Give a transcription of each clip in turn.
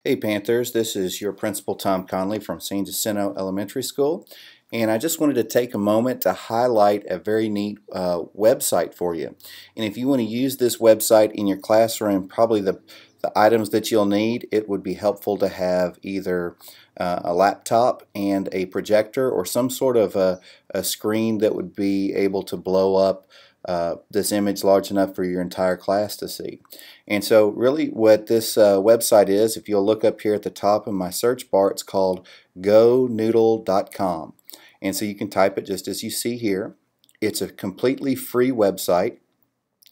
Hey Panthers, this is your principal Tom Conley from San Jacinto Elementary School, and I just wanted to take a moment to highlight a very neat website for you. And if you want to use this website in your classroom, probably the items that you'll need, it would be helpful to have either a laptop and a projector or some sort of a screen that would be able to blow up this image large enough for your entire class to see. And so really what this website is, if you'll look up here at the top of my search bar, it's called GoNoodle.com. And so you can type it just as you see here. It's a completely free website.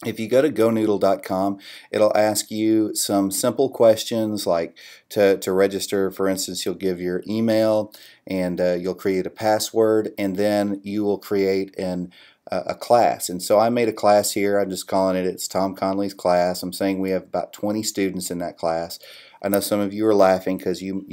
If you go to GoNoodle.com, it'll ask you some simple questions like to register. For instance, you'll give your email and you'll create a password, and then you will create a class. And so I made a class here. I'm just calling it's Tom Conley's class. I'm saying we have about 20 students in that class. I know some of you are laughing because you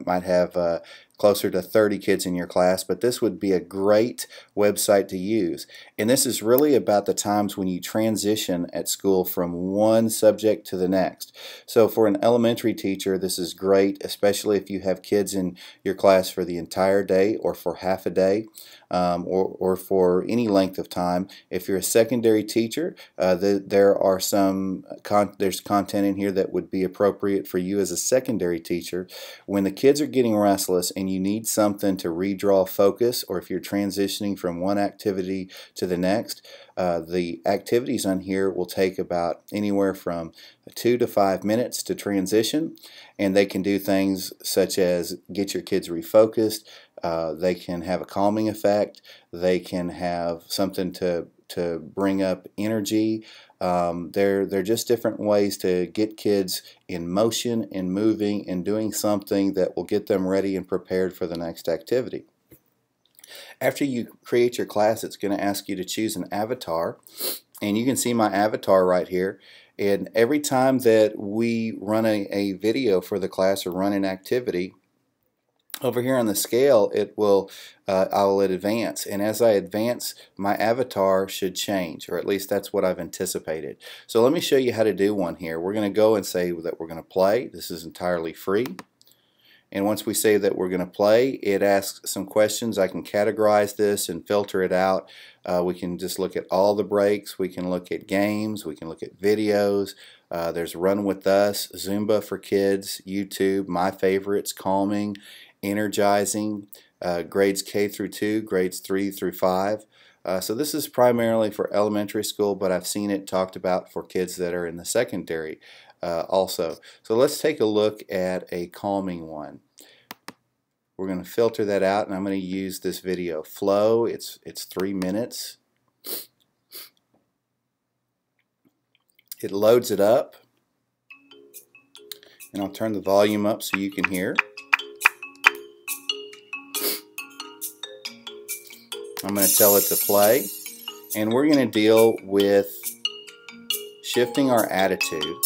might have closer to 30 kids in your class, but this would be a great website to use. And this is really about the times when you transition at school from one subject to the next. So for an elementary teacher, this is great, especially if you have kids in your class for the entire day or for half a day, or for any length of time. If you're a secondary teacher, there are there's content in here that would be appropriate for you as a secondary teacher. When the kids are getting restless and you need something to redraw focus, or if you're transitioning from one activity to the next, the activities on here will take about anywhere from 2 to 5 minutes to transition, and they can do things such as get your kids refocused. They can have a calming effect. They can have something to bring up energy. They're just different ways to get kids in motion and moving and doing something that will get them ready and prepared for the next activity. After you create your class, it's going to ask you to choose an avatar, and you can see my avatar right here. And every time that we run a video for the class or run an activity, over here on the scale, I will advance, and as I advance, my avatar should change, or at least that's what I've anticipated. So let me show you how to do one here. We're going to go and say that we're going to play. This is entirely free. And once we say that we're going to play, it asks some questions. I can categorize this and filter it out. We can just look at all the breaks. We can look at games. We can look at videos. There's Run With Us, Zumba for kids, YouTube, My Favorites, Calming, Energizing, grades K through 2, grades 3 through 5. So this is primarily for elementary school, but I've seen it talked about for kids that are in the secondary also. So let's take a look at a calming one. We're going to filter that out, and I'm going to use this video flow. It's 3 minutes. It loads it up, and I'll turn the volume up so you can hear. I'm going to tell it to play, and we're going to deal with shifting our attitude,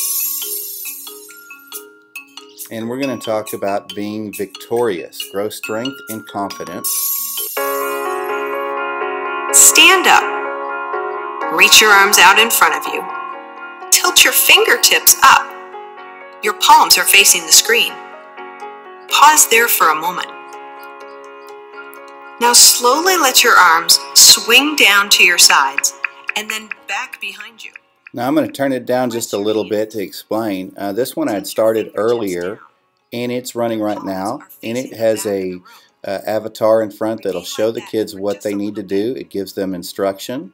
and we're going to talk about being victorious, grow strength and confidence. Stand up. Reach your arms out in front of you. Tilt your fingertips up. Your palms are facing the screen. Pause there for a moment. Now slowly let your arms swing down to your sides and then back behind you. Now I'm going to turn it down just a little bit to explain. This one I had started earlier, and it's running right now, and it has a avatar in front that'll show the kids what they need to do. It gives them instruction,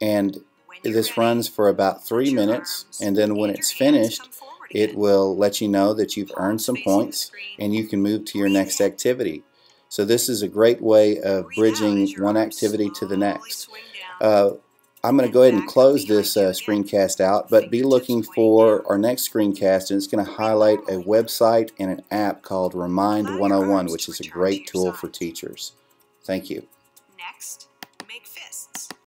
and this runs for about 3 minutes, and then when it's finished, it will let you know that you've earned some points and you can move to your next activity. So this is a great way of bridging one activity to the next. I'm going to go ahead and close this screencast out, but be looking for our next screencast, and it's going to highlight a website and an app called Remind 101, which is a great tool for teachers. Thank you. Next, make fists.